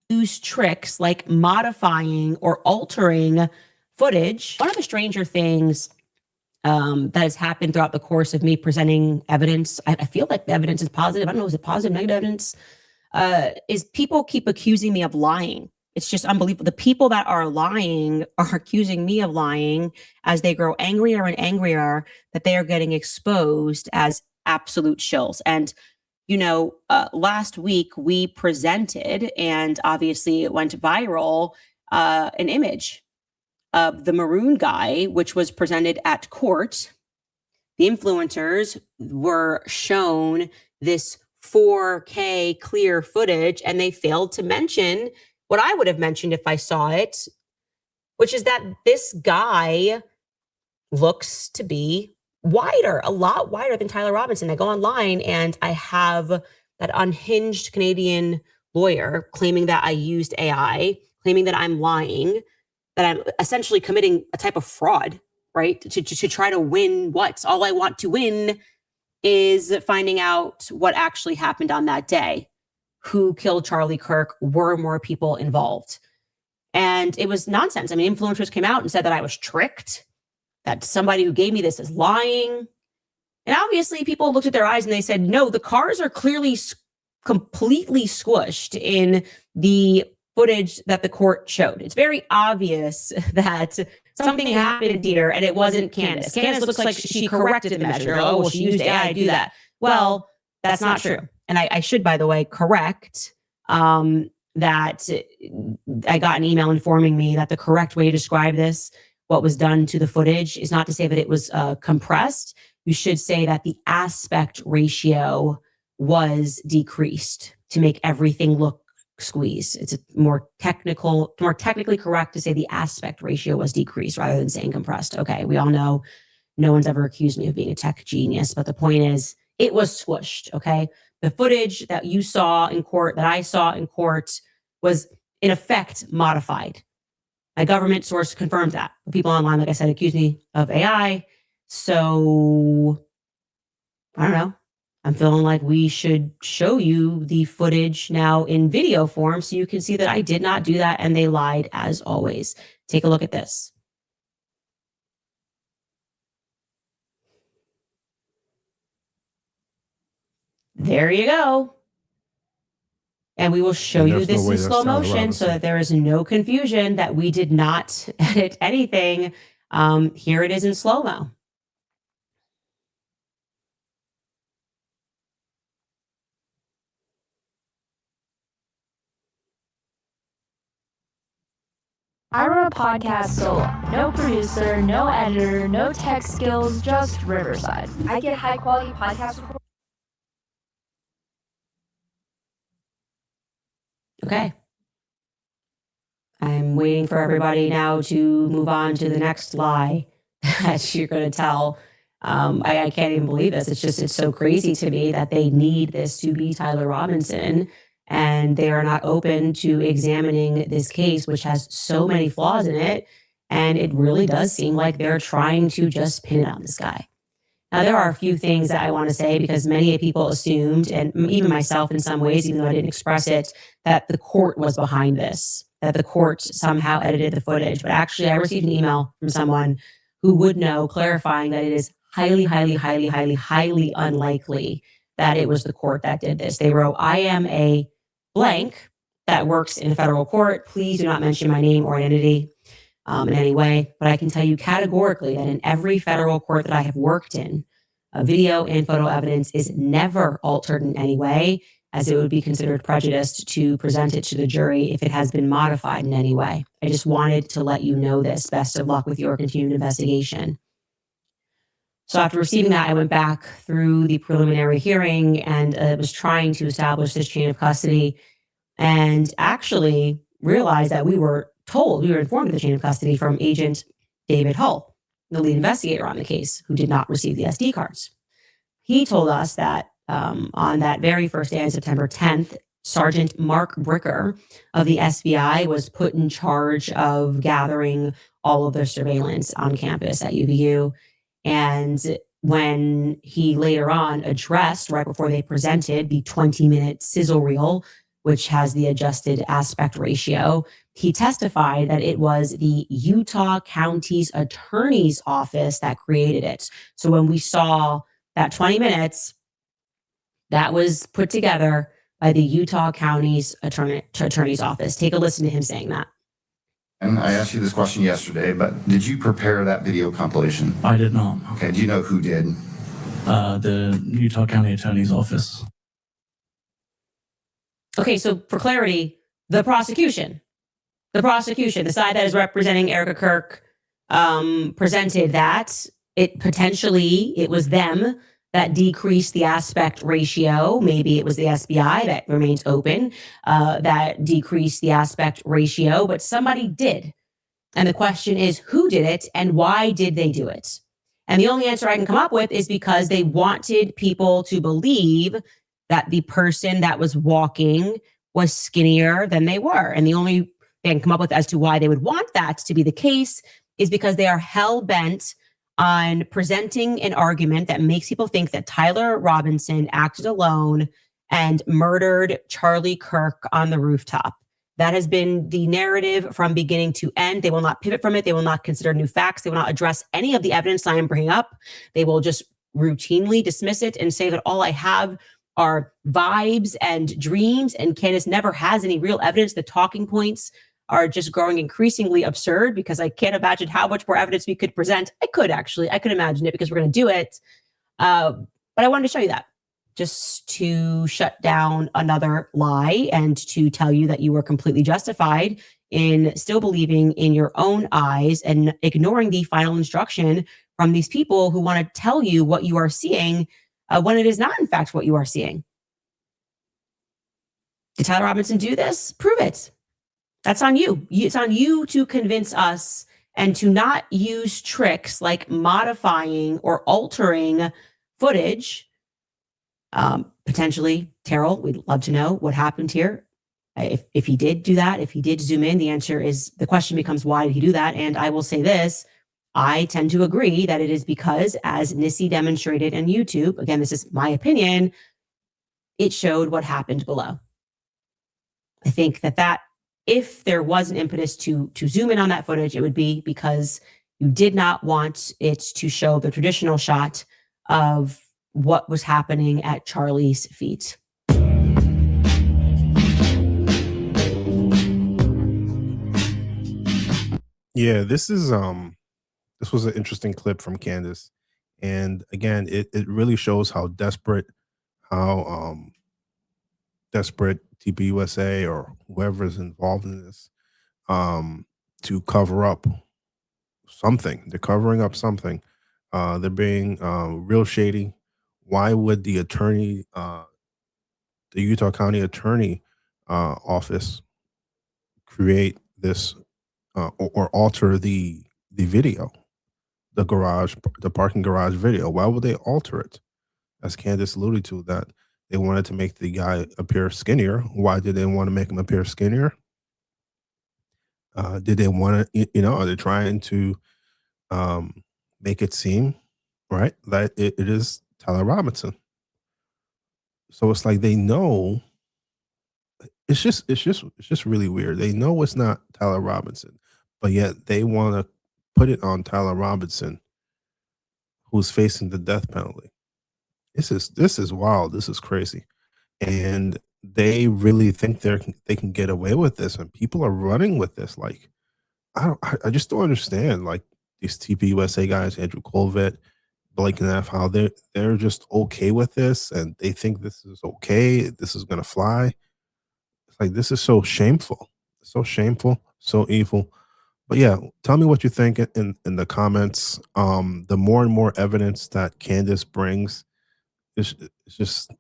use tricks like modifying or altering footage. One of the stranger things that has happened throughout the course of me presenting evidence, I feel like the evidence is positive. I don't know, is it positive, negative evidence? Is people keep accusing me of lying. It's just unbelievable. The people that are lying are accusing me of lying as they grow angrier and angrier that they are getting exposed as absolute shills. And, last week we presented, and obviously it went viral, an image of the Maroon Guy, which was presented at court. The influencers were shown this 4K clear footage, and they failed to mention what I would have mentioned if I saw it, which is that this guy looks to be wider, a lot wider than Tyler Robinson. I go online and I have that unhinged Canadian lawyer claiming that I used AI, claiming that I'm lying, that I'm essentially committing a type of fraud, right? To try to win what? All I want to win is finding out what actually happened on that day. Who killed Charlie Kirk? Were more people involved? And it was nonsense. I mean, influencers came out and said that I was tricked, that somebody who gave me this is lying. And obviously people looked at their eyes and they said, no, the cars are clearly completely squished in the footage that the court showed. It's very obvious that something happened here and it wasn't Candace. Candace looks like she corrected the measure. Oh, well, she used AI to do that. Well, that's not true. And I should, by the way, correct that I got an email informing me that the correct way to describe this, what was done to the footage, is not to say that it was compressed. You should say that the aspect ratio was decreased to make everything look squeezed. It's more technically correct to say the aspect ratio was decreased rather than saying compressed. Okay, we all know no one's ever accused me of being a tech genius, but the point is it was squished, okay? The footage that you saw in court, that I saw in court, was in effect modified. My government source confirmed that. The people online, like I said, accused me of AI. So, I don't know. I'm feeling like we should show you the footage now in video form so you can see that I did not do that and they lied as always. Take a look at this. There you go. And we will show you this in slow motion so that there is no confusion that we did not edit anything. Here it is in slow-mo. I run a podcast solo. No producer, no editor, no tech skills, just Riverside. I get high quality podcast recordings. Okay. I'm waiting for everybody now to move on to the next lie that you're going to tell. I can't even believe this. It's so crazy to me that they need this to be Tyler Robinson and they are not open to examining this case, which has so many flaws in it. And it really does seem like they're trying to just pin it on this guy. Now, there are a few things that I want to say because many people assumed, and even myself in some ways, even though I didn't express it, that the court was behind this, that the court somehow edited the footage. But actually, I received an email from someone who would know, clarifying that it is highly, highly, highly, highly, highly unlikely that it was the court that did this. They wrote, I am a blank that works in a federal court. Please do not mention my name or identity in any way. But I can tell you categorically that in every federal court that I have worked in, video and photo evidence is never altered in any way, as it would be considered prejudiced to present it to the jury if it has been modified in any way. I just wanted to let you know this. Best of luck with your continued investigation. So after receiving that, I went back through the preliminary hearing and was trying to establish this chain of custody and actually realized that we were informed of the chain of custody from Agent David Hull, the lead investigator on the case, who did not receive the SD cards. He told us that on that very first day on September 10th, Sergeant Mark Bricker of the SBI was put in charge of gathering all of the surveillance on campus at UVU. And when he later on addressed, right before they presented the 20-minute sizzle reel, which has the adjusted aspect ratio. He testified that it was the Utah County's attorney's office that created it. So when we saw that 20 minutes, that was put together by the Utah County's attorney's office. Take a listen to him saying that. And I asked you this question yesterday, but did you prepare that video compilation? I did not. Okay, do you know who did? The Utah County Attorney's Office. Okay, so for clarity, the prosecution, the side that is representing Erica Kirk, presented that it was them that decreased the aspect ratio. Maybe it was the SBI that remains open, that decreased the aspect ratio, but somebody did. And the question is, who did it and why did they do it? And the only answer I can come up with is because they wanted people to believe that the person that was walking was skinnier than they were. And the only thing I can come up with as to why they would want that to be the case is because they are hell-bent on presenting an argument that makes people think that Tyler Robinson acted alone and murdered Charlie Kirk on the rooftop. That has been the narrative from beginning to end. They will not pivot from it. They will not consider new facts. They will not address any of the evidence I am bringing up. They will just routinely dismiss it and say that all I have are vibes and dreams, and Candace never has any real evidence. The talking points are just growing increasingly absurd because I can't imagine how much more evidence we could present. I could imagine it because we're going to do it. But I wanted to show you that just to shut down another lie and to tell you that you were completely justified in still believing in your own eyes and ignoring the final instruction from these people who want to tell you what you are seeing when it is not, in fact, what you are seeing. Did Tyler Robinson do this? Prove it. That's on you. It's on you to convince us and to not use tricks like modifying or altering footage. Potentially, Terrell, we'd love to know what happened here. If he did do that, if he did zoom in, the question becomes, why did he do that? And I will say this, I tend to agree that it is because, as Nissi demonstrated on YouTube, again, this is my opinion, it showed what happened below. I think that if there was an impetus to zoom in on that footage, it would be because you did not want it to show the traditional shot of what was happening at Charlie's feet. Yeah, this was an interesting clip from Candace. And again, it really shows how desperate TPUSA or whoever is involved in this to cover up something. They're covering up something. They're being real shady. Why would the attorney, the Utah County Attorney Office, create this or alter the video, the parking garage video? Why would they alter it? As Candace alluded to, that they wanted to make the guy appear skinnier. Why did they want to make him appear skinnier? Did they want to, are they trying to make it seem, right, that it is Tyler Robinson? So it's like they know. It's just really weird. They know it's not Tyler Robinson, but yet they want to put it on Tyler Robinson, who's facing the death penalty. This is wild. This is crazy. And they really think they can get away with this, and people are running with this. Like, I just don't understand. Like, these TPUSA guys, Andrew Colvett, Blake and F, how they're just okay with this, and they think this is okay. This is gonna fly. It's like, this is so shameful, so evil. But yeah, tell me what you think in the comments. The more and more evidence that Candace brings, it just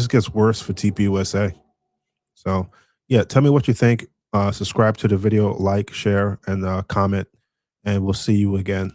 gets worse for TPUSA. So yeah, tell me what you think. Subscribe to the video, like, share, and comment, and we'll see you again.